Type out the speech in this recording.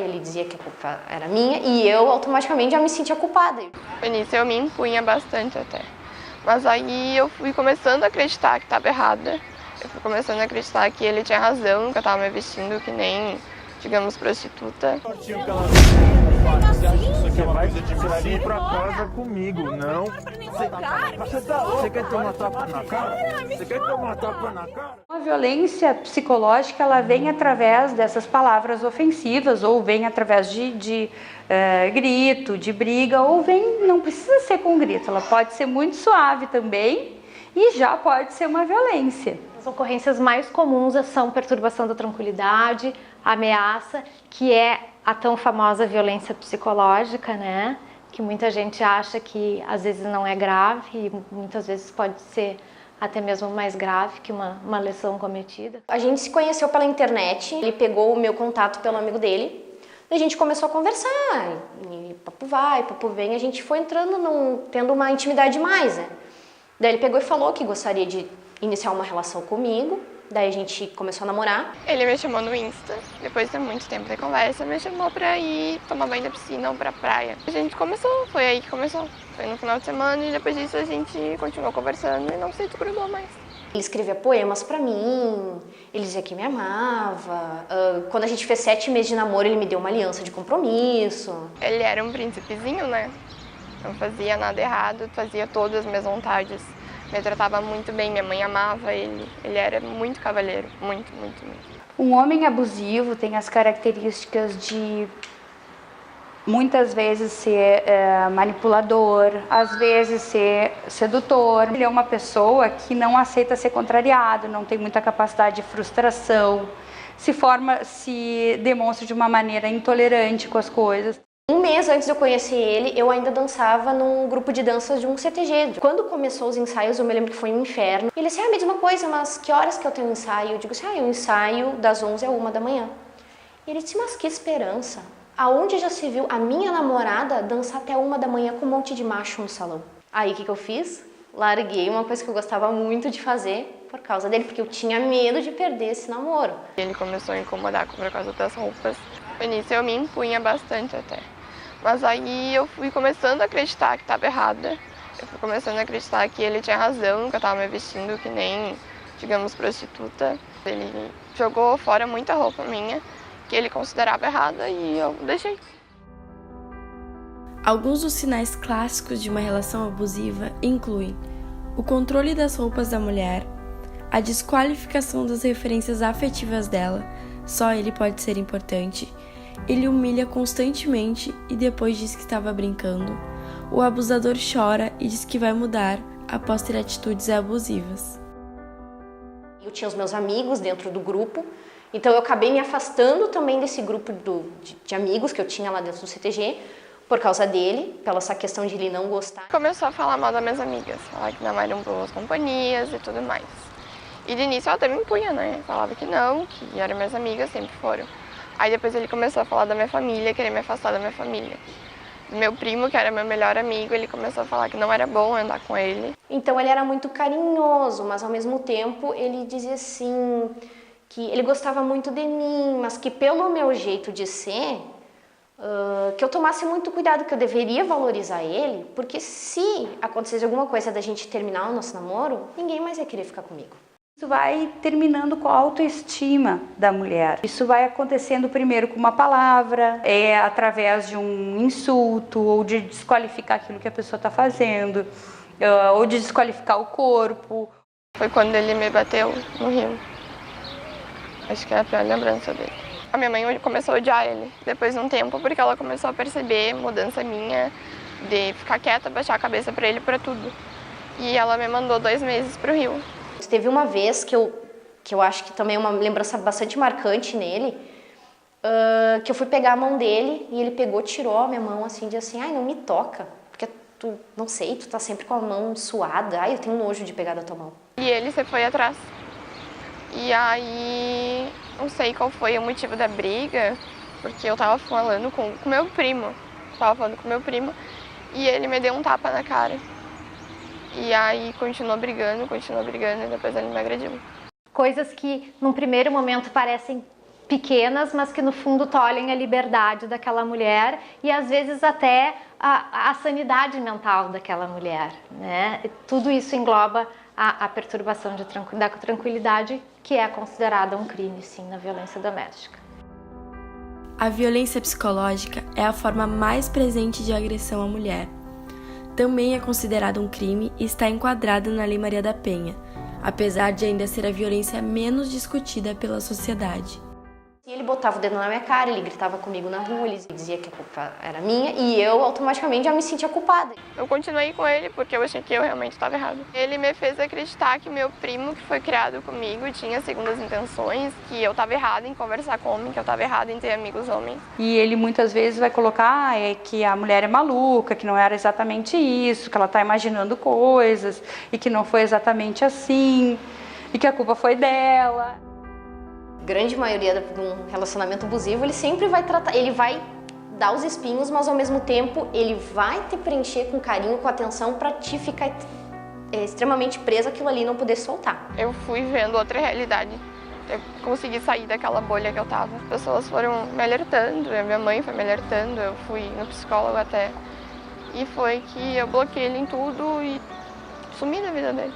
Ele dizia que a culpa era minha e eu automaticamente já me sentia culpada. No início eu me impunha bastante até, mas aí eu fui começando a acreditar que estava errada. Eu fui começando a acreditar que ele tinha razão, que eu estava me vestindo que nem, digamos, prostituta. Você vai vir pra casa comigo, não? Você quer tomar tapa na cara? Você quer tomar tapa na cara? A violência psicológica, ela vem através dessas palavras ofensivas, ou vem através de grito, de briga, ou vem, não precisa ser com grito, ela pode ser muito suave também e já pode ser uma violência. As ocorrências mais comuns são perturbação da tranquilidade, ameaça, que é a tão famosa violência psicológica, né? Que muita gente acha que às vezes não é grave e muitas vezes pode ser até mesmo mais grave que uma lesão cometida. A gente se conheceu pela internet, ele pegou o meu contato pelo amigo dele, e a gente começou a conversar, e papo vai, papo vem, a gente foi entrando, tendo uma intimidade mais, né? Daí ele pegou e falou que gostaria de iniciar uma relação comigo, daí a gente começou a namorar. Ele me chamou no Insta, depois de muito tempo de conversa, me chamou pra ir tomar banho na piscina ou pra praia. A gente começou, foi aí que começou. Foi no final de semana e depois disso a gente continuou conversando e não se desgrudou mais. Ele escrevia poemas pra mim, ele dizia que me amava. Quando a gente fez 7 meses de namoro, ele me deu uma aliança de compromisso. Ele era um príncipezinho, né? Não fazia nada errado, fazia todas as minhas vontades. Me tratava muito bem, minha mãe amava ele. Ele era muito cavalheiro, muito, muito, muito. Um homem abusivo tem as características de muitas vezes ser manipulador, às vezes ser sedutor. Ele é uma pessoa que não aceita ser contrariado, não tem muita capacidade de frustração, se demonstra de uma maneira intolerante com as coisas. Um mês antes de eu conhecer ele, eu ainda dançava num grupo de danças de um CTG. Quando começou os ensaios, eu me lembro que foi um inferno. E ele disse, me diz uma coisa, mas que horas que eu tenho ensaio? Eu digo assim, eu ensaio das 11 à 1 da manhã. E ele disse, mas que esperança. Aonde já se viu a minha namorada dançar até 1 da manhã com um monte de macho no salão? Aí o que eu fiz? Larguei uma coisa que eu gostava muito de fazer por causa dele, porque eu tinha medo de perder esse namoro. Ele começou a incomodar por causa das roupas. No início eu me impunha bastante até. Mas aí eu fui começando a acreditar que estava errada. Eu fui começando a acreditar que ele tinha razão, que eu estava me vestindo que nem, digamos, prostituta. Ele jogou fora muita roupa minha, que ele considerava errada, e eu deixei. Alguns dos sinais clássicos de uma relação abusiva incluem o controle das roupas da mulher, a desqualificação das referências afetivas dela, só ele pode ser importante, ele humilha constantemente e depois diz que estava brincando, o abusador chora e diz que vai mudar após ter atitudes abusivas. Eu tinha os meus amigos dentro do grupo, então eu acabei me afastando também desse grupo de amigos que eu tinha lá dentro do CTG, por causa dele, pela essa questão de ele não gostar. Começou a falar mal das minhas amigas, falar que não eram boas companhias e tudo mais. E de início ela até me impunha, né? Falava que não, que eram minhas amigas, sempre foram. Aí depois ele começou a falar da minha família, querer me afastar da minha família. Meu primo, que era meu melhor amigo, ele começou a falar que não era bom andar com ele. Então ele era muito carinhoso, mas ao mesmo tempo ele dizia assim, que ele gostava muito de mim, mas que pelo meu jeito de ser, que eu tomasse muito cuidado, que eu deveria valorizar ele, porque se acontecesse alguma coisa da gente terminar o nosso namoro, ninguém mais ia querer ficar comigo. Isso vai terminando com a autoestima da mulher. Isso vai acontecendo primeiro com uma palavra, através de um insulto, ou de desqualificar aquilo que a pessoa está fazendo, ou de desqualificar o corpo. Foi quando ele me bateu no rio. Acho que é a pior lembrança dele. A minha mãe começou a odiar ele depois de um tempo, porque ela começou a perceber mudança minha, de ficar quieta, baixar a cabeça para ele, para tudo. E ela me mandou 2 meses pro Rio. Teve uma vez que eu acho que também é uma lembrança bastante marcante nele, que eu fui pegar a mão dele e ele pegou, tirou a minha mão assim, disse assim, não me toca, porque tu, não sei, tu tá sempre com a mão suada, eu tenho nojo de pegar da tua mão. E ele se foi atrás. E aí, não sei qual foi o motivo da briga, porque eu tava falando com meu primo, e ele me deu um tapa na cara. E aí continuou brigando, e depois ele me agrediu. Coisas que num primeiro momento parecem pequenas, mas que no fundo tolhem a liberdade daquela mulher e às vezes até a sanidade mental daquela mulher, né? Tudo isso engloba a perturbação da tranquilidade, que é considerada um crime, sim, na violência doméstica. A violência psicológica é a forma mais presente de agressão à mulher. Também é considerada um crime e está enquadrada na Lei Maria da Penha, apesar de ainda ser a violência menos discutida pela sociedade. Ele botava o dedo na minha cara, ele gritava comigo na rua, ele dizia que a culpa era minha e eu automaticamente já me sentia culpada. Eu continuei com ele porque eu achei que eu realmente estava errada. Ele me fez acreditar que meu primo, que foi criado comigo, tinha segundas intenções, que eu estava errada em conversar com homem, que eu estava errada em ter amigos homens. E ele muitas vezes vai colocar que a mulher é maluca, que não era exatamente isso, que ela está imaginando coisas e que não foi exatamente assim e que a culpa foi dela. Grande maioria de um relacionamento abusivo, ele sempre vai tratar, ele vai dar os espinhos, mas ao mesmo tempo ele vai te preencher com carinho, com atenção para te ficar extremamente presa aquilo ali e não poder soltar. Eu fui vendo outra realidade. Eu consegui sair daquela bolha que eu tava. As pessoas foram me alertando, a minha mãe foi me alertando, eu fui no psicólogo até. E foi que eu bloqueei ele em tudo e sumi da vida dele.